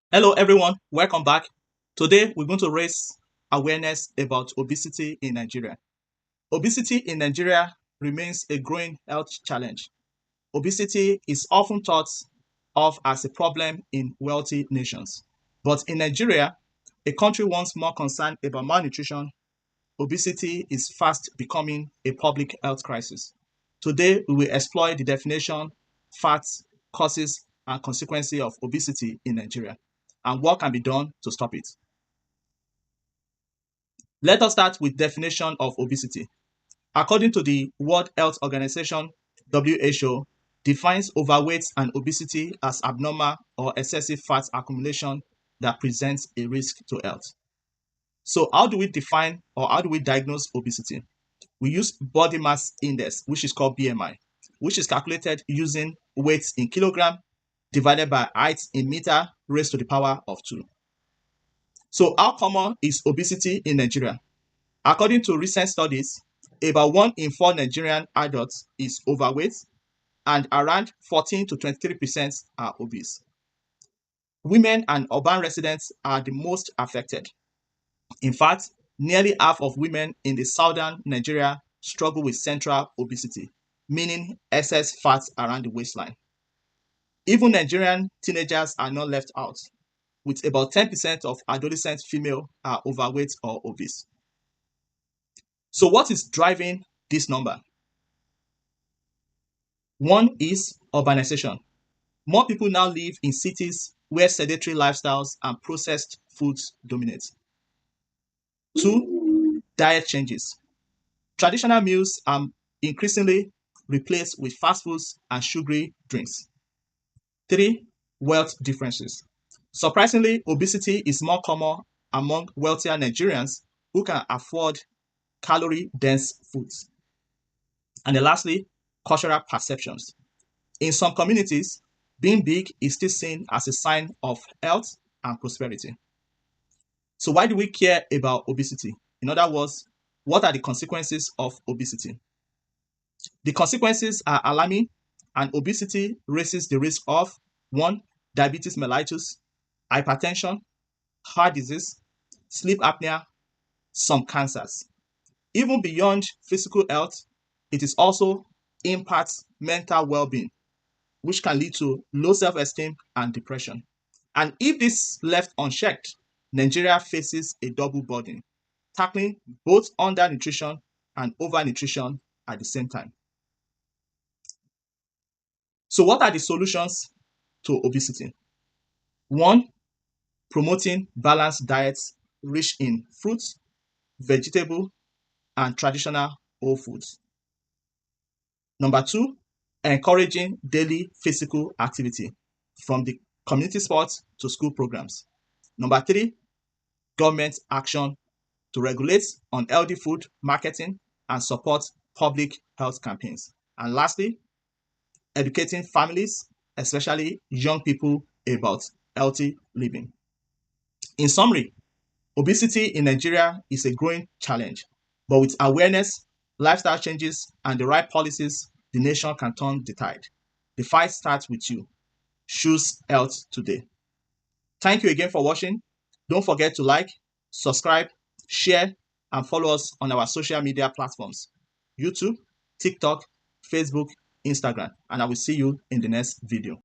Hello everyone, welcome back. Today we're going to raise awareness about obesity in Nigeria. Obesity in Nigeria remains a growing health challenge. Obesity is often thought of as a problem in wealthy nations. But in Nigeria, a country once more concerned about malnutrition, obesity is fast becoming a public health crisis. Today we will explore the definition, facts, causes, and consequences of obesity in Nigeria and what can be done to stop it. Let us start with definition of obesity. According to the World Health Organization, WHO defines overweight and obesity as abnormal or excessive fat accumulation that presents a risk to health. So how do we define or how do we diagnose obesity? We use body mass index, which is called BMI, which is calculated using weight in kilogram divided by height in meter raised to the power of 2. So how common is obesity in Nigeria? According to recent studies, about 1 in 4 Nigerian adults is overweight and around 14 to 23% are obese. Women and urban residents are the most affected. In fact, nearly half of women in the southern Nigeria struggle with central obesity, meaning excess fat around the waistline. Even Nigerian teenagers are not left out, with about 10% of adolescent female are overweight or obese. So what is driving this number? One is urbanization. More people now live in cities where sedentary lifestyles and processed foods dominate. Two, diet changes. Traditional meals are increasingly replaced with fast foods and sugary drinks. Three, wealth differences. Surprisingly, obesity is more common among wealthier Nigerians who can afford calorie-dense foods. And then lastly, cultural perceptions. In some communities, being big is still seen as a sign of health and prosperity. So why do we care about obesity? In other words, what are the consequences of obesity? The consequences are alarming, and obesity raises the risk of 1. Diabetes mellitus, hypertension, heart disease, sleep apnea, some cancers. Even beyond physical health, it is also impacts mental well-being, which can lead to low self-esteem and depression. And if this left unchecked, Nigeria faces a double burden, tackling both undernutrition and overnutrition at the same time. So what are the solutions to obesity? 1. Promoting balanced diets rich in fruits, vegetable, and traditional whole foods. Number 2, encouraging daily physical activity from the community sports to school programs. Number 3, government action to regulate unhealthy food marketing and support public health campaigns. And lastly, educating families, especially young people, about healthy living. In summary, obesity in Nigeria is a growing challenge, but with awareness, lifestyle changes, and the right policies, the nation can turn the tide. The fight starts with you. Choose health today. Thank you again for watching. Don't forget to like, subscribe, share, and follow us on our social media platforms: YouTube, TikTok, Facebook, Instagram, and I will see you in the next video.